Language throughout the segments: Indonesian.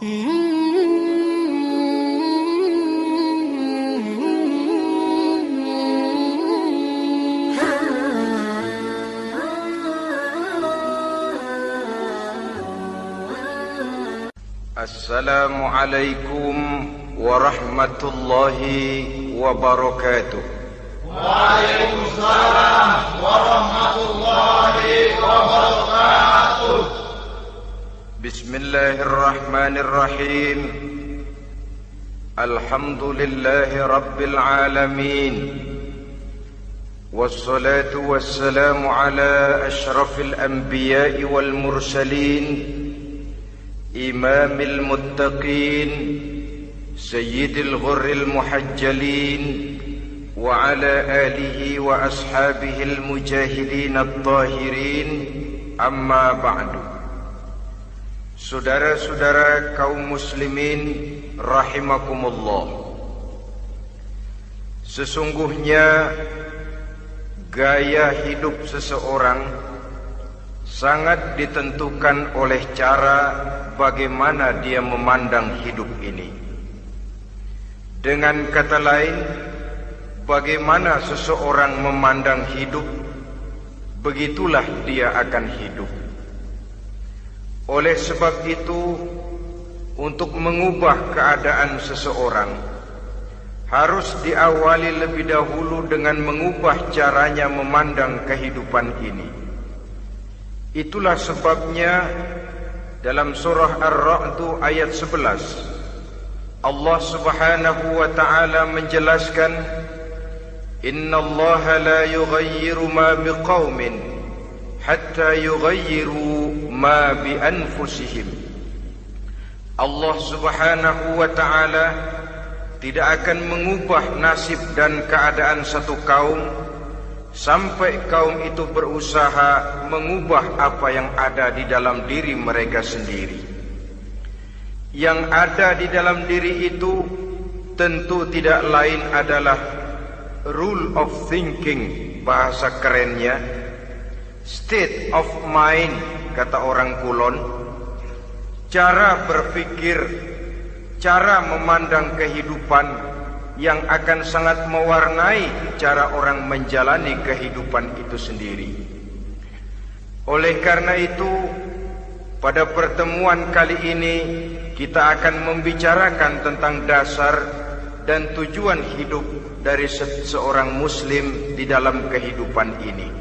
Assalamualaikum warahmatullahi wabarakatuh. Waalaikumsalam warahmatullahi wabarakatuh. Bismillahirrahmanirrahim. Alhamdulillahi rabbil alamin. Wassalatu wassalamu ala ashrafil anbiya'i wal mursalin, imamil muttaqin, sayyidil ghurril muhajjalin, wa ala alihi wa ashabihil mujahidin at-tahirin, amma ba'du. Saudara-saudara kaum muslimin rahimakumullah, sesungguhnya gaya hidup seseorang sangat ditentukan oleh cara bagaimana dia memandang hidup ini. Dengan kata lain, bagaimana seseorang memandang hidup, begitulah dia akan hidup. Oleh sebab itu, untuk mengubah keadaan seseorang, harus diawali lebih dahulu dengan mengubah caranya memandang kehidupan ini. Itulah sebabnya dalam surah Ar-Ra'd ayat 11 Allah Subhanahu wa ta'ala menjelaskan, Innallaha la yughayyiru ma biqaumin hatta yughayyiru ma bi anfusihim. Allah Subhanahu wa ta'ala tidak akan mengubah nasib dan keadaan satu kaum sampai kaum itu berusaha mengubah apa yang ada di dalam diri mereka sendiri. Yang ada di dalam diri itu tentu tidak lain adalah rule of thinking, bahasa kerennya state of mind, kata orang Kulon, cara berpikir, cara memandang kehidupan yang akan sangat mewarnai cara orang menjalani kehidupan itu sendiri. Oleh karena itu, pada pertemuan kali ini kita akan membicarakan tentang dasar dan tujuan hidup dari seorang muslim di dalam kehidupan ini.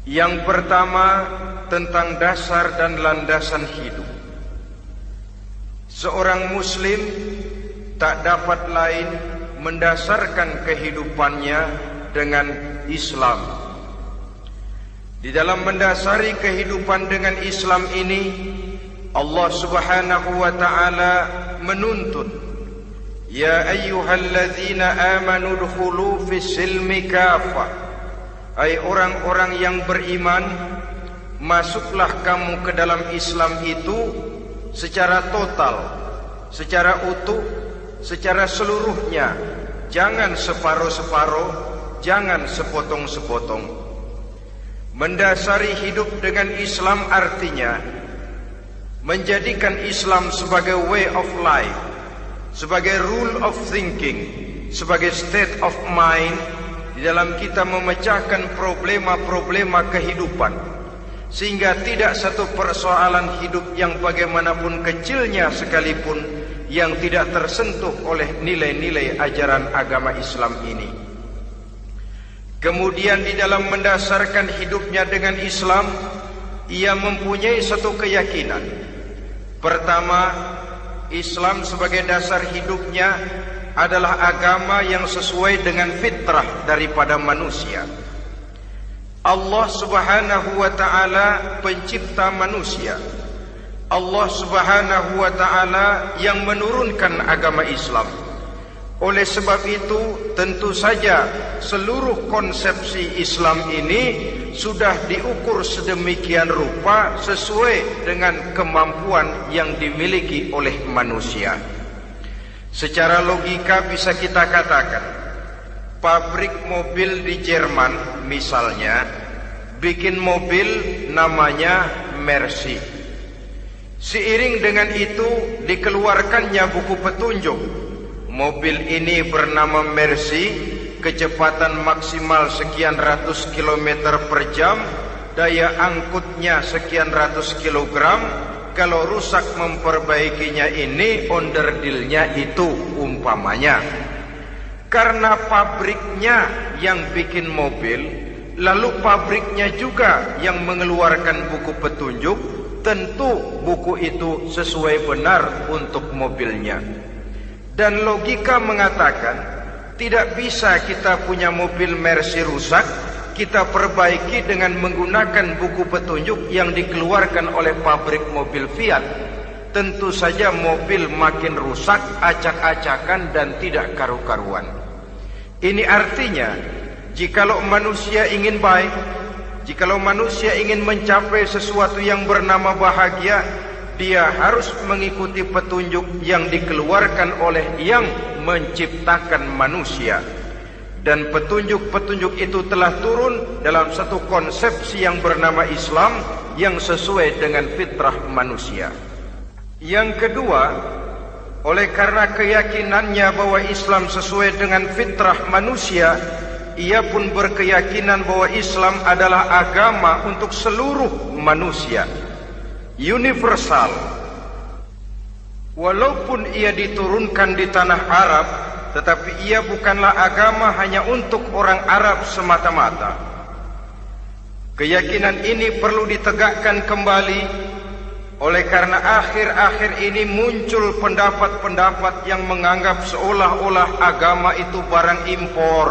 Yang pertama, tentang dasar dan landasan hidup. Seorang muslim tak dapat lain mendasarkan kehidupannya dengan Islam. Di dalam mendasari kehidupan dengan Islam ini, Allah Subhanahu wa ta'ala menuntut, Ya ayyuhalladzina amanu dkhulu fis silmi kafah. Hai orang-orang yang beriman, masuklah kamu ke dalam Islam itu secara total, secara utuh, secara seluruhnya. Jangan separuh-separuh, jangan sepotong-sepotong. Mendasari hidup dengan Islam artinya menjadikan Islam sebagai way of life, sebagai rule of thinking, sebagai state of mind di dalam kita memecahkan problema-problema kehidupan, sehingga tidak satu persoalan hidup yang bagaimanapun kecilnya sekalipun yang tidak tersentuh oleh nilai-nilai ajaran agama Islam ini. Kemudian di dalam mendasarkan hidupnya dengan Islam, ia mempunyai satu keyakinan. Pertama, Islam sebagai dasar hidupnya adalah agama yang sesuai dengan fitrah daripada manusia. Allah Subhanahu wa ta'ala pencipta manusia. Allah Subhanahu wa ta'ala yang menurunkan agama Islam. Oleh sebab itu, tentu saja seluruh konsepsi Islam ini sudah diukur sedemikian rupa sesuai dengan kemampuan yang dimiliki oleh manusia. Secara logika bisa kita katakan, pabrik mobil di Jerman misalnya bikin mobil namanya Mercy. Seiring dengan itu dikeluarkannya buku petunjuk. Mobil ini bernama Mercy, kecepatan maksimal sekian ratus kilometer per jam, daya angkutnya sekian ratus kilogram. Kalau rusak memperbaikinya ini, onderdilnya itu umpamanya. Karena pabriknya yang bikin mobil, lalu pabriknya juga yang mengeluarkan buku petunjuk, tentu buku itu sesuai benar untuk mobilnya. Dan logika mengatakan tidak bisa kita punya mobil Mercy rusak, kita perbaiki dengan menggunakan buku petunjuk yang dikeluarkan oleh pabrik mobil Fiat. Tentu saja mobil makin rusak, acak-acakan dan tidak karu-karuan. Ini artinya, jikalau manusia ingin baik, jikalau manusia ingin mencapai sesuatu yang bernama bahagia, dia harus mengikuti petunjuk yang dikeluarkan oleh yang menciptakan manusia. Dan petunjuk-petunjuk itu telah turun dalam satu konsepsi yang bernama Islam yang sesuai dengan fitrah manusia. Yang kedua, oleh karena keyakinannya bahwa Islam sesuai dengan fitrah manusia, ia pun berkeyakinan bahwa Islam adalah agama untuk seluruh manusia, universal. Walaupun ia diturunkan di tanah Arab, tetapi ia bukanlah agama hanya untuk orang Arab semata-mata. Keyakinan ini perlu ditegakkan kembali, oleh karena akhir-akhir ini muncul pendapat-pendapat yang menganggap seolah-olah agama itu barang impor.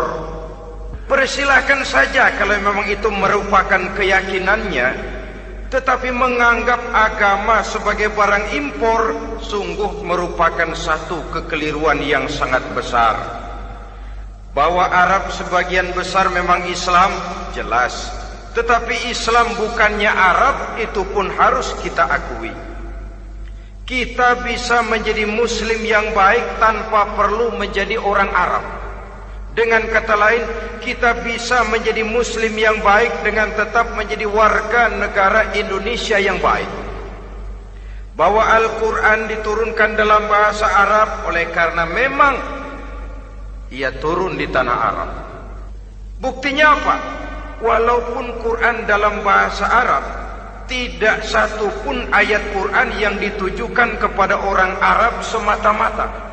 Persilahkan saja kalau memang itu merupakan keyakinannya, tetapi menganggap agama sebagai barang impor sungguh merupakan satu kekeliruan yang sangat besar. Bahwa Arab sebagian besar memang Islam, jelas. Tetapi Islam bukannya Arab, itu pun harus kita akui. Kita bisa menjadi Muslim yang baik tanpa perlu menjadi orang Arab. Dengan kata lain, kita bisa menjadi Muslim yang baik dengan tetap menjadi warga negara Indonesia yang baik. Bahwa Al-Quran diturunkan dalam bahasa Arab oleh karena memang ia turun di tanah Arab. Buktinya apa? Walaupun Quran dalam bahasa Arab, tidak satu pun ayat Quran yang ditujukan kepada orang Arab semata-mata.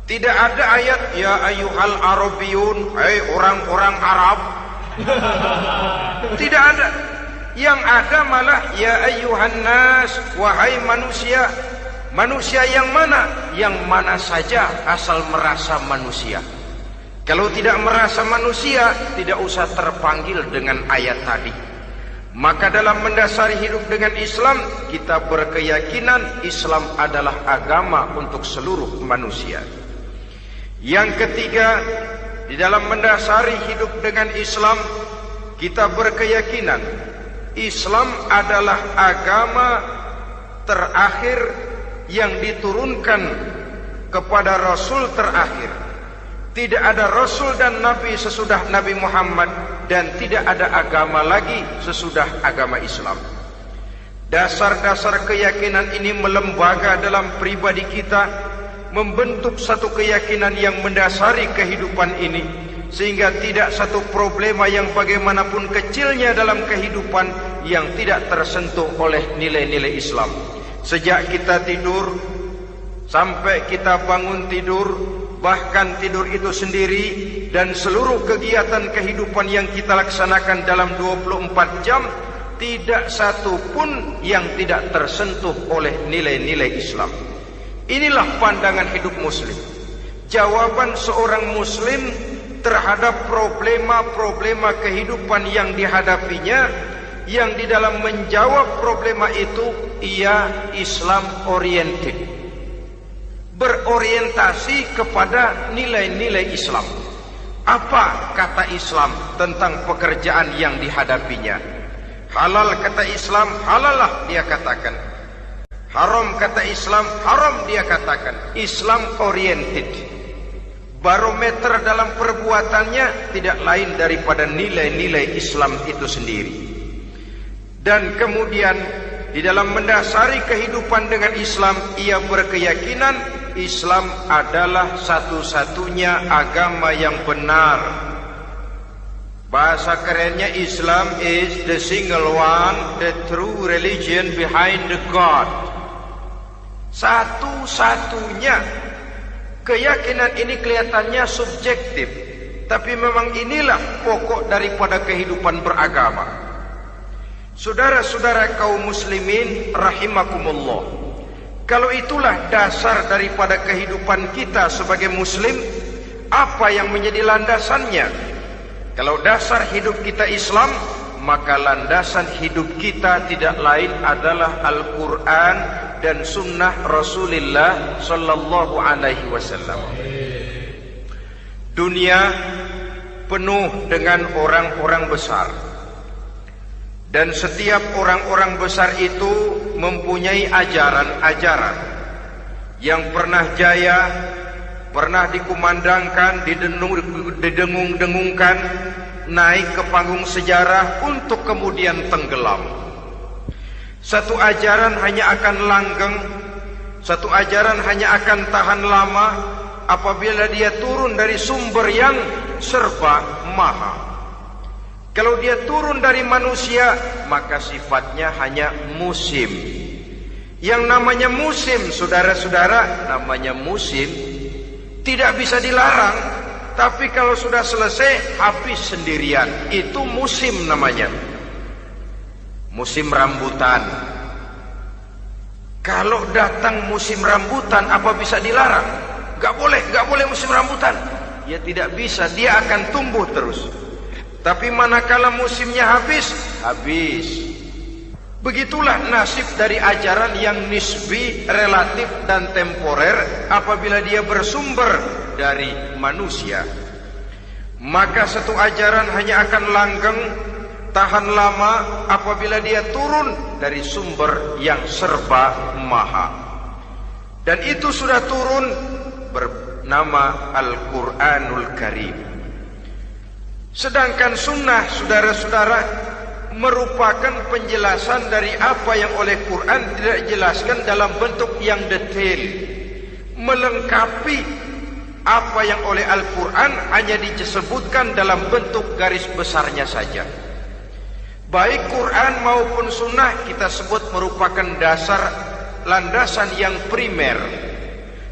Tidak ada ayat ya ayyuhal arabiyun, hai orang-orang Arab. Tidak ada. Yang ada malah ya ayyuhan nas, wahai manusia. Manusia yang mana? Yang mana saja asal merasa manusia. Kalau tidak merasa manusia, tidak usah terpanggil dengan ayat tadi. Maka dalam mendasari hidup dengan Islam, kita berkeyakinan Islam adalah agama untuk seluruh manusia. Yang ketiga, di dalam mendasari hidup dengan Islam, kita berkeyakinan Islam adalah agama terakhir yang diturunkan kepada Rasul terakhir. Tidak ada Rasul dan Nabi sesudah Nabi Muhammad, dan tidak ada agama lagi sesudah agama Islam. Dasar-dasar keyakinan ini melembaga dalam pribadi kita, membentuk satu keyakinan yang mendasari kehidupan ini, sehingga tidak satu problema yang bagaimanapun kecilnya dalam kehidupan yang tidak tersentuh oleh nilai-nilai Islam. Sejak kita tidur sampai kita bangun tidur, bahkan tidur itu sendiri, dan seluruh kegiatan kehidupan yang kita laksanakan dalam 24 jam, tidak satu pun yang tidak tersentuh oleh nilai-nilai Islam. Inilah pandangan hidup Muslim. Jawaban seorang Muslim terhadap problema-problema kehidupan yang dihadapinya, yang di dalam menjawab problema itu ia Islam oriented, berorientasi kepada nilai-nilai Islam. Apa kata Islam tentang pekerjaan yang dihadapinya? Halal kata Islam, halallah dia katakan. Haram kata Islam, haram dia katakan. Islam oriented. Barometer dalam perbuatannya tidak lain daripada nilai-nilai Islam itu sendiri. Dan kemudian di dalam mendasari kehidupan dengan Islam, ia berkeyakinan Islam adalah satu-satunya agama yang benar. Bahasa kerennya, Islam is the single one, the true religion behind the God. Satu-satunya. Keyakinan ini kelihatannya subjektif, tapi memang inilah pokok daripada kehidupan beragama. Saudara-saudara kaum muslimin rahimakumullah, kalau itulah dasar daripada kehidupan kita sebagai muslim, apa yang menjadi landasannya? Kalau dasar hidup kita Islam, maka landasan hidup kita tidak lain adalah Al-Quran dan Sunnah Rasulullah Sallallahu Alaihi Wasallam. Dunia penuh dengan orang-orang besar, dan setiap orang-orang besar itu mempunyai ajaran-ajaran yang pernah jaya, pernah dikumandangkan, didengung-dengungkan, naik ke panggung sejarah untuk kemudian tenggelam. Satu ajaran hanya akan langgeng, satu ajaran hanya akan tahan lama apabila dia turun dari sumber yang serba maha. Kalau dia turun dari manusia, maka sifatnya hanya musim. Yang namanya musim, saudara-saudara, namanya musim tidak bisa dilarang, tapi kalau sudah selesai habis sendirian. Itu musim namanya. Musim rambutan. Kalau datang musim rambutan, apa bisa dilarang? Gak boleh musim rambutan. Ya tidak bisa, dia akan tumbuh terus. Tapi manakala musimnya habis. Begitulah nasib dari ajaran yang nisbi, relatif dan temporer apabila dia bersumber dari manusia. Maka satu ajaran hanya akan langgeng, tahan lama apabila dia turun dari sumber yang serba maha. Dan itu sudah turun bernama Al-Quranul Karim. Sedangkan sunnah, saudara-saudara, merupakan penjelasan dari apa yang oleh Quran tidak dijelaskan dalam bentuk yang detail, melengkapi apa yang oleh Al-Quran hanya disebutkan dalam bentuk garis besarnya saja. Baik Quran maupun sunnah kita sebut merupakan dasar, landasan yang primer.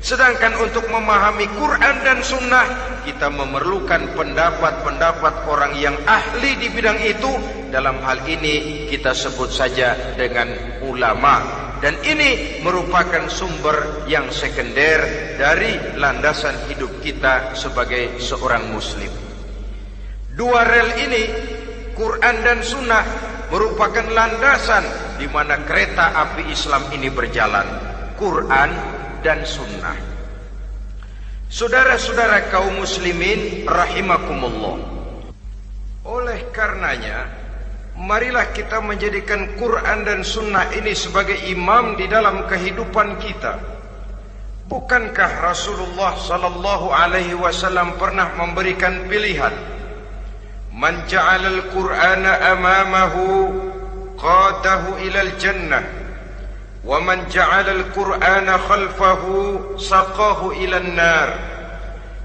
Sedangkan untuk memahami Quran dan sunnah, kita memerlukan pendapat-pendapat orang yang ahli di bidang itu. Dalam hal ini kita sebut saja dengan ulama. Dan ini merupakan sumber yang sekunder dari landasan hidup kita sebagai seorang muslim. Dua rel ini, Quran dan sunnah, merupakan landasan di mana kereta api Islam ini berjalan. Quran dan sunnah. Saudara-saudara kaum muslimin rahimakumullah, oleh karenanya marilah kita menjadikan Quran dan sunnah ini sebagai imam di dalam kehidupan kita. Bukankah Rasulullah sallallahu alaihi wasallam pernah memberikan pilihan, man ja'alal Qur'ana amamahu qadahu ilal jannah wa man ja'alal Qur'ana khalfahu saqahu ilan nar.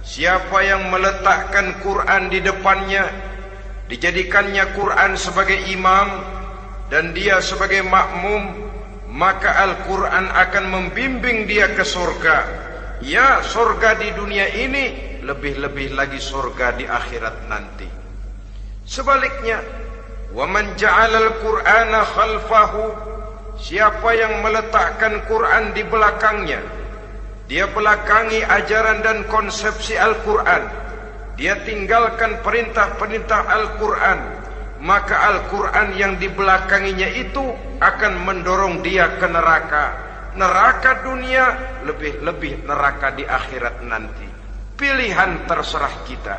Siapa yang meletakkan Quran di depannya, dijadikannya Quran sebagai imam dan dia sebagai makmum, maka Al-Quran akan membimbing dia ke surga. Ya, surga di dunia ini, lebih-lebih lagi surga di akhirat nanti. Sebaliknya, wa man ja'alal Qur'ana khalfahu, siapa yang meletakkan Quran di belakangnya, dia belakangi ajaran dan konsepsi Al-Quran, dia tinggalkan perintah-perintah Al-Quran, maka Al-Quran yang dibelakanginya itu akan mendorong dia ke neraka. Neraka dunia, lebih-lebih neraka di akhirat nanti. Pilihan terserah kita.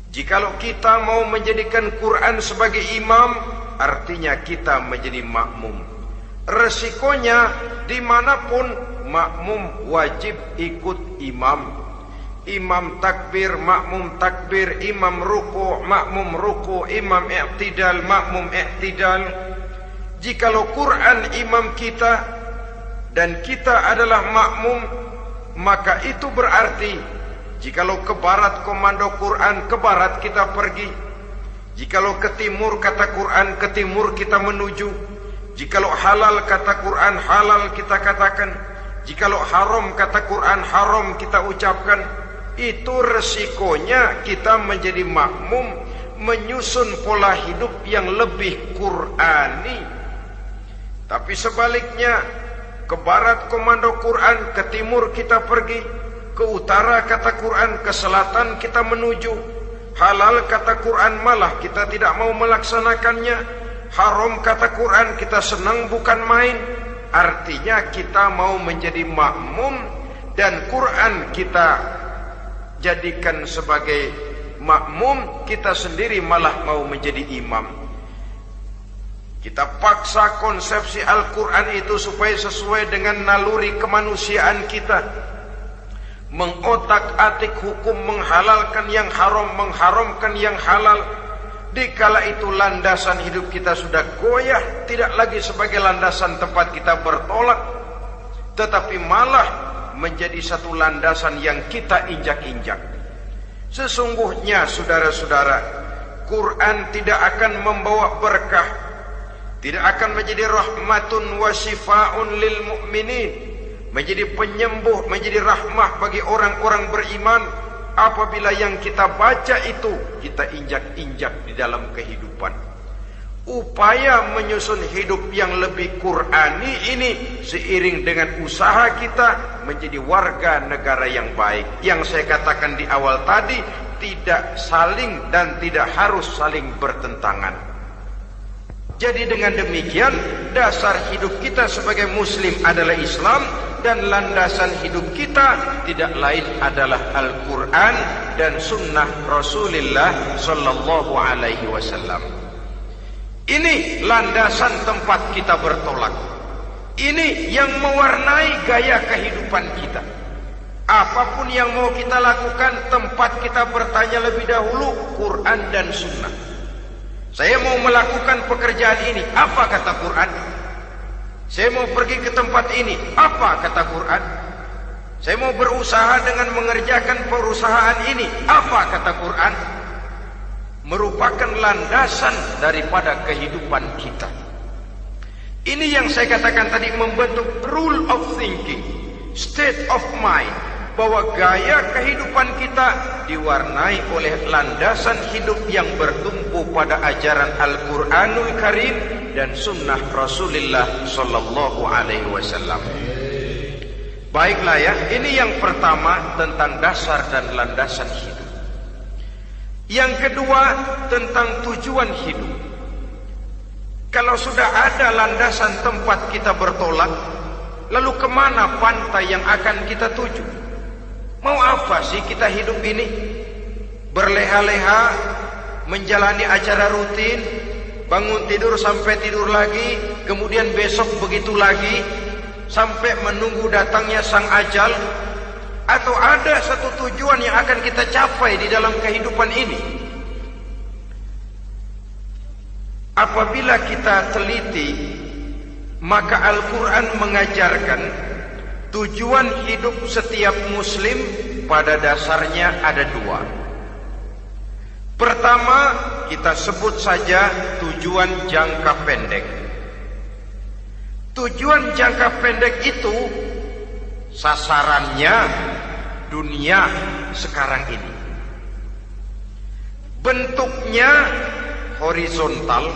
Jikalau kita mau menjadikan Quran sebagai imam, artinya kita menjadi makmum. Resikonya dimanapun, makmum wajib ikut imam. Imam takbir, makmum takbir, imam ruku, makmum ruku, imam i'tidal, makmum i'tidal. Jikalau Quran imam kita dan kita adalah makmum, maka itu berarti jikalau ke barat komando Quran, ke barat kita pergi. Jikalau ke timur kata Quran, ke timur kita menuju. Jikalau halal kata Quran, halal kita katakan. Jikalau haram kata Quran, haram kita ucapkan. Itu resikonya kita menjadi makmum, menyusun pola hidup yang lebih Qurani. Tapi sebaliknya, ke barat komando Quran, ke timur kita pergi. Ke utara kata Quran, ke selatan kita menuju. Halal kata Quran, malah kita tidak mau melaksanakannya. Haram kata Quran, kita senang bukan main. Artinya kita mau menjadi makmum, dan Quran kita jadikan sebagai makmum, kita sendiri malah mau menjadi imam. Kita paksa konsepsi Al-Quran itu supaya sesuai dengan naluri kemanusiaan kita. Mengotak-atik hukum, menghalalkan yang haram, mengharamkan yang halal. Dikala itu landasan hidup kita sudah goyah, tidak lagi sebagai landasan tempat kita bertolak, tetapi malah menjadi satu landasan yang kita injak-injak. Sesungguhnya saudara-saudara, Quran tidak akan membawa berkah, tidak akan menjadi rahmatun wa syifaun lil mu'minin, menjadi penyembuh, menjadi rahmah bagi orang-orang beriman, apabila yang kita baca itu kita injak-injak di dalam kehidupan. Upaya menyusun hidup yang lebih Qurani ini seiring dengan usaha kita menjadi warga negara yang baik. Yang saya katakan di awal tadi, tidak saling dan tidak harus saling bertentangan. Jadi dengan demikian, dasar hidup kita sebagai muslim adalah Islam, dan landasan hidup kita tidak lain adalah Al-Quran dan Sunnah Rasulullah Sallallahu Alaihi Wasallam. Ini landasan tempat kita bertolak. Ini yang mewarnai gaya kehidupan kita. Apapun yang mau kita lakukan, tempat kita bertanya lebih dahulu Quran dan Sunnah. Saya mau melakukan pekerjaan ini, apa kata Quran? Saya mau pergi ke tempat ini, apa kata Quran? Saya mau berusaha dengan mengerjakan perusahaan ini, apa kata Quran? Merupakan landasan daripada kehidupan kita. Ini yang saya katakan tadi, membentuk rule of thinking, state of mind, bahwa gaya kehidupan kita diwarnai oleh landasan hidup yang bertumpu pada ajaran Al-Quranul Karim dan Sunnah Rasulullah Sallallahu Alaihi Wasallam. Baiklah ya, ini yang pertama tentang dasar dan landasan hidup. Yang kedua tentang tujuan hidup. Kalau sudah ada landasan tempat kita bertolak, lalu kemana pantai yang akan kita tuju? Mau apa sih kita hidup ini? Berleha-leha, menjalani acara rutin, bangun tidur sampai tidur lagi, kemudian besok begitu lagi, sampai menunggu datangnya sang ajal? Atau ada satu tujuan yang akan kita capai di dalam kehidupan ini? Apabila kita teliti, maka Al-Quran mengajarkan tujuan hidup setiap muslim pada dasarnya ada dua. Pertama, kita sebut saja tujuan jangka pendek. Tujuan jangka pendek itu sasarannya dunia sekarang ini. Bentuknya horizontal.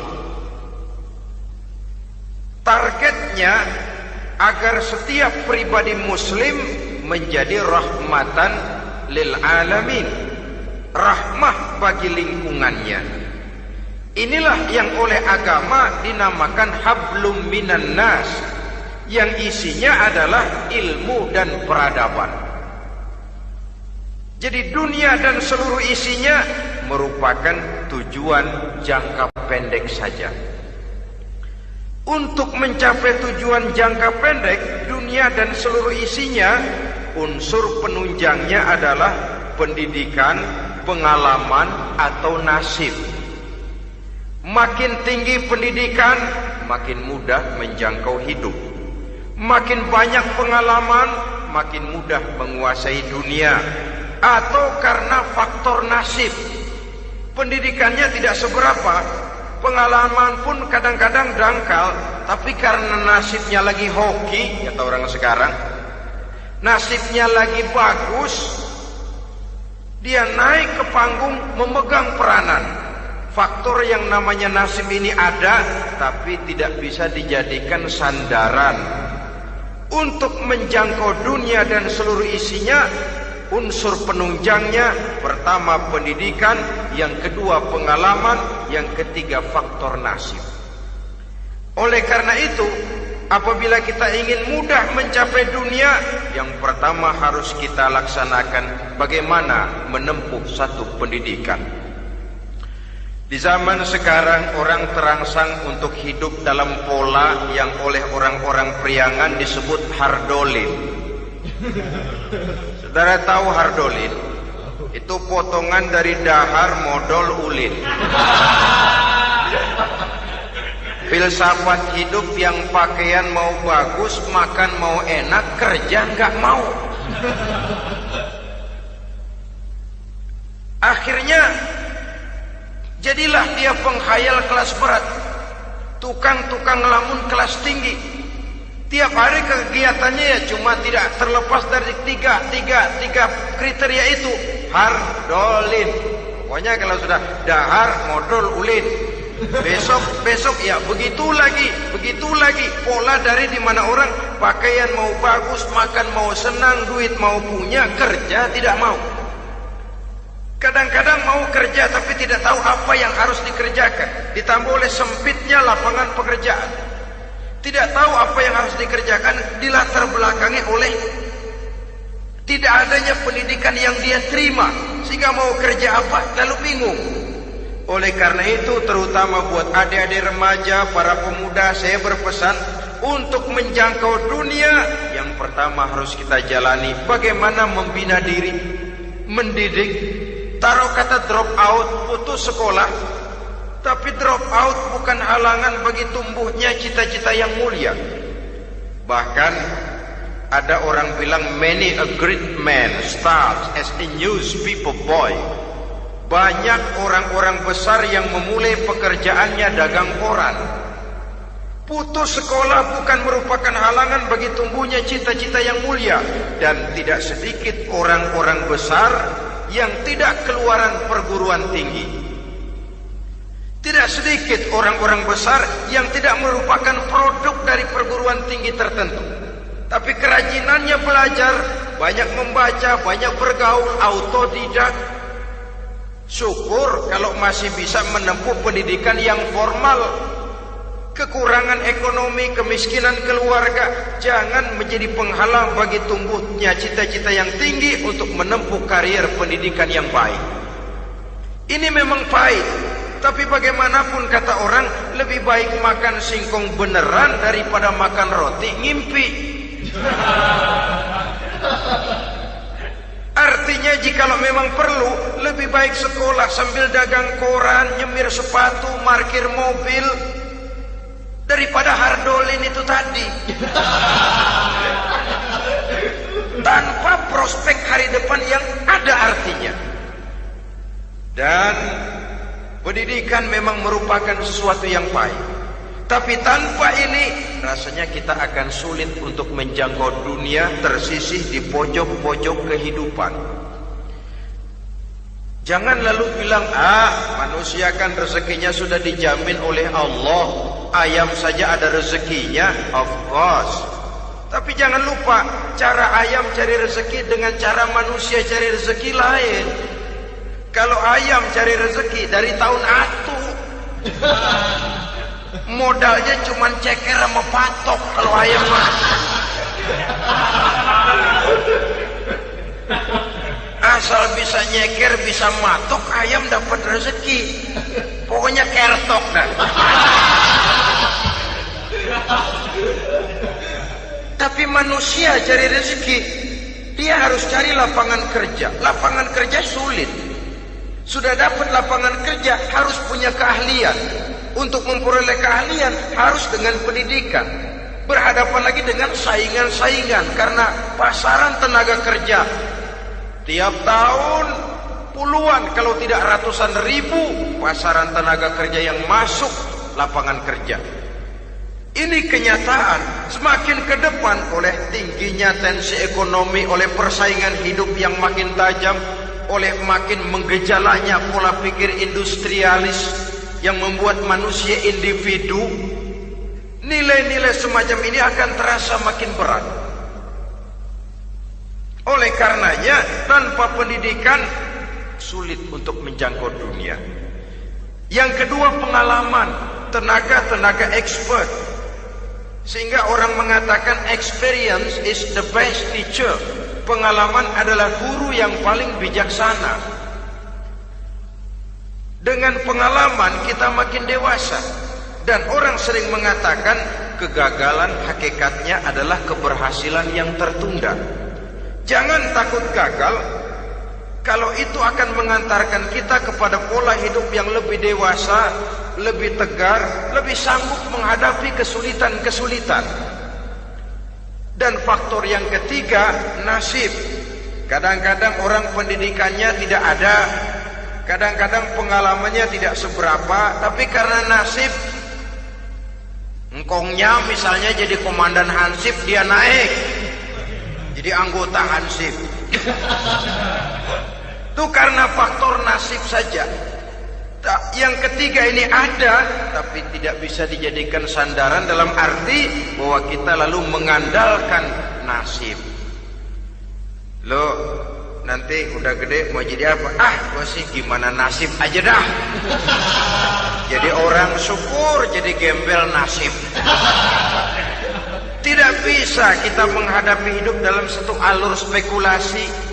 Targetnya agar setiap pribadi muslim menjadi rahmatan lil alamin, rahmah bagi lingkungannya. Inilah yang oleh agama dinamakan hablum minan nas, yang isinya adalah ilmu dan peradaban. Jadi dunia dan seluruh isinya merupakan tujuan jangka pendek saja. Untuk mencapai tujuan jangka pendek, dunia dan seluruh isinya, unsur penunjangnya adalah pendidikan, pengalaman, atau nasib. Makin tinggi pendidikan, makin mudah menjangkau hidup. Makin banyak pengalaman, makin mudah menguasai dunia. Atau karena faktor nasib, pendidikannya tidak seberapa, pengalaman pun kadang-kadang dangkal, tapi karena nasibnya lagi hoki, kata orang sekarang, nasibnya lagi bagus, dia naik ke panggung memegang peranan. Faktor yang namanya nasib ini ada, tapi tidak bisa dijadikan sandaran untuk menjangkau dunia dan seluruh isinya. Unsur penunjangnya, pertama pendidikan, yang kedua pengalaman, yang ketiga faktor nasib. Oleh karena itu, apabila kita ingin mudah mencapai dunia, yang pertama harus kita laksanakan bagaimana menempuh satu pendidikan. Di zaman sekarang orang terangsang untuk hidup dalam pola yang oleh orang-orang priangan disebut hardolin. Saudara tahu hardolin? Itu potongan dari dahar modal ulin. Filsafat hidup yang pakaian mau bagus, makan mau enak, kerja nggak mau. Akhirnya jadilah dia penghayal kelas berat, tukang-tukang lamun kelas tinggi. Tiap hari kegiatannya ya cuma tidak terlepas dari tiga kriteria itu. Hardolin. Pokoknya kalau sudah dahar, modal, ulin. Besok ya begitu lagi. Pola dari dimana orang pakaian mau bagus, makan mau senang, duit mau punya, kerja tidak mau. Kadang-kadang mau kerja tapi tidak tahu apa yang harus dikerjakan. Ditambah oleh sempitnya lapangan pekerjaan. Tidak tahu apa yang harus dikerjakan, dilatar belakangi oleh tidak adanya pendidikan yang dia terima, sehingga mau kerja apa lalu bingung. Oleh karena itu, terutama buat adik-adik remaja, para pemuda, saya berpesan untuk menjangkau dunia, yang pertama harus kita jalani bagaimana membina diri, mendidik. Taruh kata drop out, putus sekolah. Tapi drop out bukan halangan bagi tumbuhnya cita-cita yang mulia. Bahkan ada orang bilang many a great man starts as a newspaper boy. Banyak orang-orang besar yang memulai pekerjaannya dagang koran. Putus sekolah bukan merupakan halangan bagi tumbuhnya cita-cita yang mulia. Dan tidak sedikit orang-orang besar yang tidak keluaran perguruan tinggi. Tidak sedikit orang-orang besar yang tidak merupakan produk dari perguruan tinggi tertentu. Tapi kerajinannya belajar, banyak membaca, banyak bergaul, autodidak. Syukur kalau masih bisa menempuh pendidikan yang formal. Kekurangan ekonomi, kemiskinan keluarga jangan menjadi penghalang bagi tumbuhnya cita-cita yang tinggi untuk menempuh karier pendidikan yang baik. Ini memang pahit. Tapi bagaimanapun kata orang, lebih baik makan singkong beneran daripada makan roti ngimpi. Artinya jikalau memang perlu, lebih baik sekolah sambil dagang koran, nyemir sepatu, parkir mobil, daripada hardolin itu tadi. Tanpa prospek hari depan yang ada artinya. Dan pendidikan memang merupakan sesuatu yang baik. Tapi tanpa ini, rasanya kita akan sulit untuk menjangkau dunia, tersisih di pojok-pojok kehidupan. Jangan lalu bilang, manusia kan rezekinya sudah dijamin oleh Allah. Ayam saja ada rezekinya, of course. Tapi jangan lupa, cara ayam cari rezeki dengan cara manusia cari rezeki lain. Kalau ayam cari rezeki dari tahun atu, modalnya cuma ceker sama patok. Kalau ayam mah asal bisa nyeker, bisa matok, ayam dapat rezeki. Pokoknya kertok dah. Tapi manusia cari rezeki, dia harus cari lapangan kerja. Lapangan kerja sulit. Sudah dapat lapangan kerja, harus punya keahlian. Untuk memperoleh keahlian harus dengan pendidikan. Berhadapan lagi dengan saingan-saingan karena pasaran tenaga kerja tiap tahun puluhan kalau tidak ratusan ribu pasaran tenaga kerja yang masuk lapangan kerja. Ini kenyataan. Semakin ke depan oleh tingginya tensi ekonomi, oleh persaingan hidup yang makin tajam, oleh makin menggejalanya pola pikir industrialis yang membuat manusia individu, nilai-nilai semacam ini akan terasa makin berat. Oleh karenanya tanpa pendidikan sulit untuk menjangkau dunia. Yang kedua, pengalaman, tenaga expert. Sehingga orang mengatakan experience is the best teacher. Pengalaman adalah guru yang paling bijaksana. Dengan pengalaman kita makin dewasa. Dan orang sering mengatakan kegagalan hakikatnya adalah keberhasilan yang tertunda. Jangan takut gagal, kalau itu akan mengantarkan kita kepada pola hidup yang lebih dewasa, lebih tegar, lebih sanggup menghadapi kesulitan-kesulitan. Dan faktor yang ketiga, nasib. Kadang-kadang orang pendidikannya tidak ada, kadang-kadang pengalamannya tidak seberapa, tapi karena nasib, engkongnya misalnya jadi komandan Hansip, dia naik jadi anggota Hansip. Itu karena faktor nasib saja. Yang ketiga ini ada, tapi tidak bisa dijadikan sandaran dalam arti bahwa kita lalu mengandalkan nasib. Lo nanti udah gede mau jadi apa? Gua sih gimana nasib aja dah. Jadi orang syukur, jadi gembel nasib. Tidak bisa kita menghadapi hidup dalam satu alur spekulasi.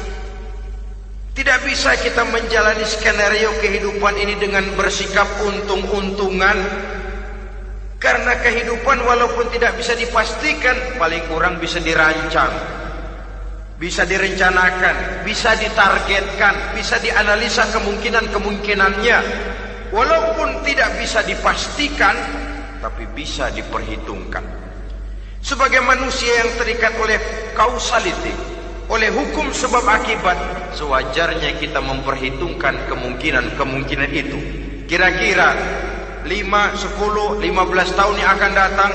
Tidak bisa kita menjalani skenario kehidupan ini dengan bersikap untung-untungan. Karena kehidupan walaupun tidak bisa dipastikan, paling kurang bisa dirancang, bisa direncanakan, bisa ditargetkan, bisa dianalisa kemungkinan-kemungkinannya. Walaupun tidak bisa dipastikan, tapi bisa diperhitungkan. Sebagai manusia yang terikat oleh causality, oleh hukum sebab akibat, sewajarnya kita memperhitungkan kemungkinan-kemungkinan itu. Kira-kira 5, 10, 15 tahun yang akan datang,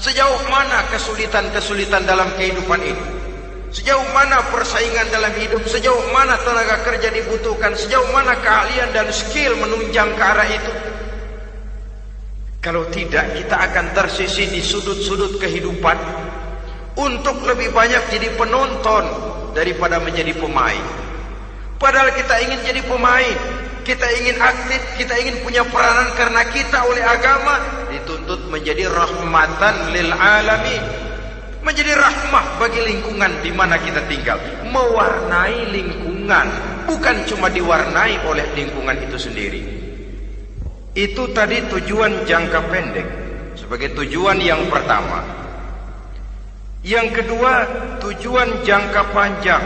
sejauh mana kesulitan-kesulitan dalam kehidupan ini, sejauh mana persaingan dalam hidup, sejauh mana tenaga kerja dibutuhkan, sejauh mana keahlian dan skill menunjang ke arah itu. Kalau tidak, kita akan tersisih di sudut-sudut kehidupan untuk lebih banyak jadi penonton daripada menjadi pemain. Padahal kita ingin jadi pemain, kita ingin aktif, kita ingin punya peranan karena kita oleh agama dituntut menjadi rahmatan lil alamin, menjadi rahmah bagi lingkungan di mana kita tinggal, mewarnai lingkungan, bukan cuma diwarnai oleh lingkungan itu sendiri. Itu tadi tujuan jangka pendek sebagai tujuan yang pertama. Yang kedua, tujuan jangka panjang.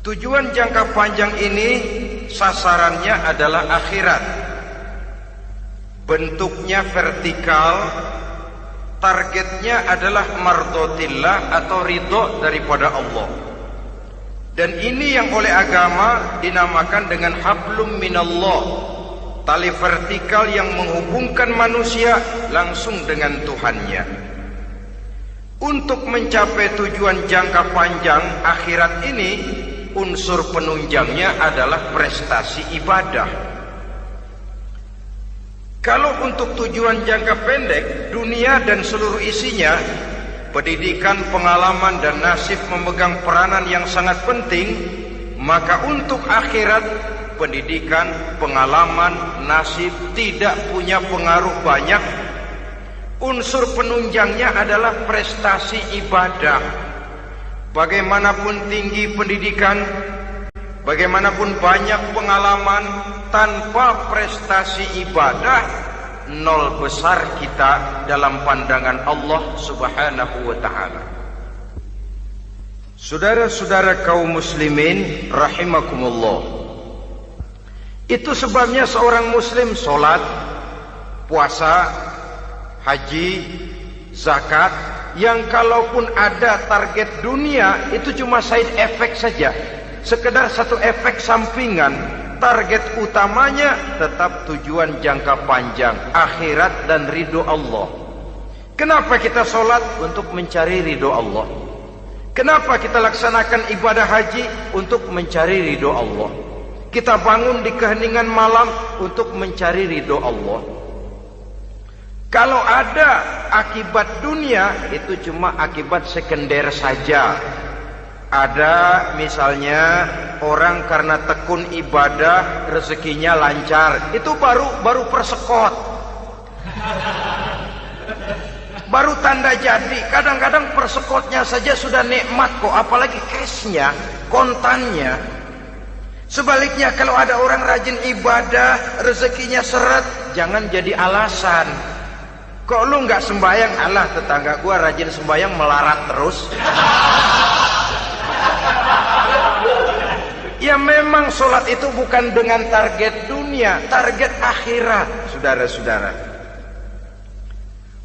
Tujuan jangka panjang ini sasarannya adalah akhirat. Bentuknya vertikal, targetnya adalah mardotillah atau ridho daripada Allah. Dan ini yang oleh agama dinamakan dengan hablum minallah, tali vertikal yang menghubungkan manusia langsung dengan Tuhannya. Untuk mencapai tujuan jangka panjang akhirat ini, unsur penunjangnya adalah prestasi ibadah. Kalau untuk tujuan jangka pendek, dunia dan seluruh isinya, pendidikan, pengalaman dan nasib memegang peranan yang sangat penting, maka untuk akhirat, pendidikan, pengalaman, nasib tidak punya pengaruh banyak. Unsur penunjangnya adalah prestasi ibadah. Bagaimanapun tinggi pendidikan, bagaimanapun banyak pengalaman, tanpa prestasi ibadah, nol besar kita dalam pandangan Allah Subhanahu wa ta'ala. Saudara-saudara kaum muslimin rahimakumullah, itu sebabnya seorang muslim sholat, puasa, haji, zakat, yang kalaupun ada target dunia itu cuma side effect saja, sekedar satu efek sampingan. Target utamanya tetap tujuan jangka panjang, akhirat dan ridho Allah. Kenapa kita sholat? Untuk mencari ridho Allah. Kenapa kita laksanakan ibadah haji? Untuk mencari ridho Allah. Kita bangun di keheningan malam untuk mencari ridho Allah. Kalau ada akibat dunia, itu cuma akibat sekunder saja. Ada misalnya orang karena tekun ibadah rezekinya lancar, itu baru persekot, baru tanda jadi. Kadang-kadang persekotnya saja sudah nikmat kok, apalagi cashnya, kontannya. Sebaliknya kalau ada orang rajin ibadah rezekinya seret, jangan jadi alasan. Kok lu nggak sembahyang? Alah, tetangga gua rajin sembahyang melarat terus. Ya memang sholat itu bukan dengan target dunia, target akhirat, saudara-saudara.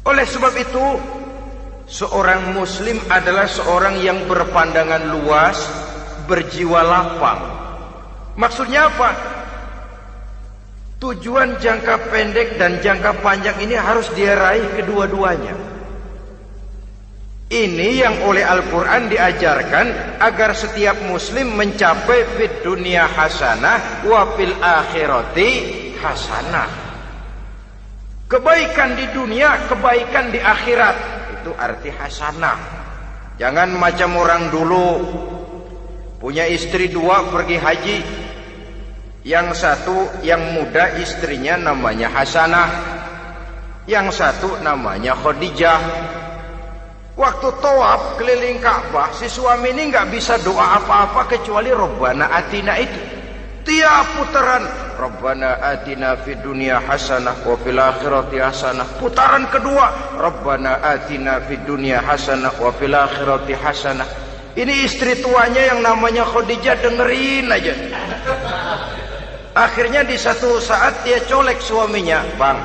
Oleh sebab itu, seorang muslim adalah seorang yang berpandangan luas, berjiwa lapang. Maksudnya apa? Tujuan jangka pendek dan jangka panjang ini harus dia raih kedua-duanya. Ini yang oleh Al-Quran diajarkan agar setiap muslim mencapai fid dunya hasanah wa fil akhirati hasanah. Kebaikan di dunia, kebaikan di akhirat. Itu arti hasanah. Jangan macam orang dulu, punya istri dua pergi haji. Yang satu yang muda istrinya namanya Hasanah, yang satu namanya Khadijah. Waktu tawaf keliling Ka'bah, si suami ini nggak bisa doa apa-apa kecuali Rabbana Atina itu. Tiap putaran Rabbana Atina fid dunya hasanah wa fil akhirati hasanah. Putaran kedua Rabbana Atina fid dunya hasanah wa fil akhirati hasanah. Ini istri tuanya yang namanya Khadijah dengerin aja. Akhirnya di satu saat dia colek suaminya, "Bang,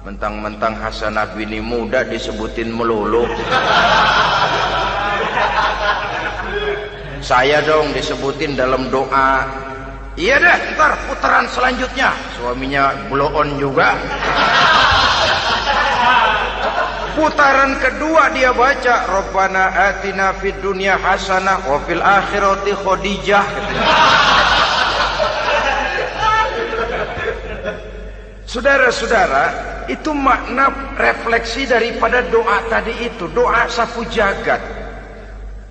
mentang-mentang Hasanah bini muda disebutin melulu. Saya dong disebutin dalam doa." "Iya deh, ntar putaran selanjutnya." Suaminya blow on juga. Putaran kedua dia baca Rabbana Atina fid dunya hasanah wa fil akhirati Khadijah. Saudara-saudara, itu makna refleksi daripada doa tadi itu, doa sapu jagat.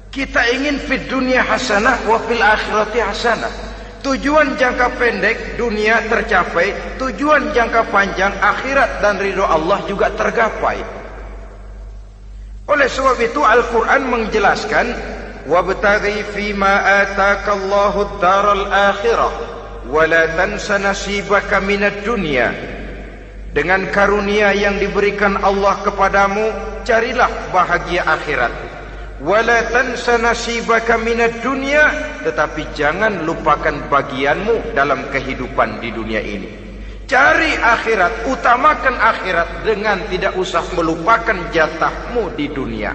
Kita ingin fid dunya hasanah wa fil akhirati hasanah. Tujuan jangka pendek dunia tercapai, tujuan jangka panjang akhirat dan ridho Allah juga tergapai. Oleh sebab itu Al-Quran menjelaskan, wabtaghi fima atakallahu ad-daral akhirah wa la tansa nasibaka minad dunya. Dengan karunia yang diberikan Allah kepadamu, carilah bahagia akhirat. Wa la tansa nasibaka minad dunya, tetapi jangan lupakan bagianmu dalam kehidupan di dunia ini. Cari akhirat, utamakan akhirat dengan tidak usah melupakan jatahmu di dunia.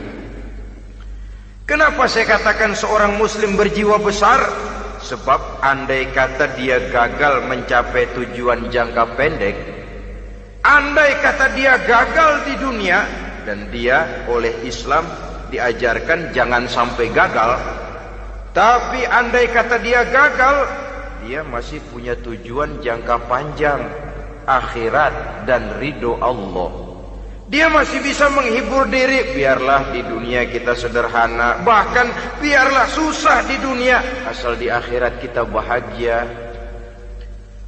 Kenapa saya katakan seorang muslim berjiwa besar? Sebab andai kata dia gagal mencapai tujuan jangka pendek, andai kata dia gagal di dunia, dan dia oleh Islam diajarkan jangan sampai gagal, tapi andai kata dia gagal, dia masih punya tujuan jangka panjang, akhirat dan ridho Allah. Dia masih bisa menghibur diri, biarlah di dunia kita sederhana, bahkan biarlah susah di dunia, asal di akhirat kita bahagia.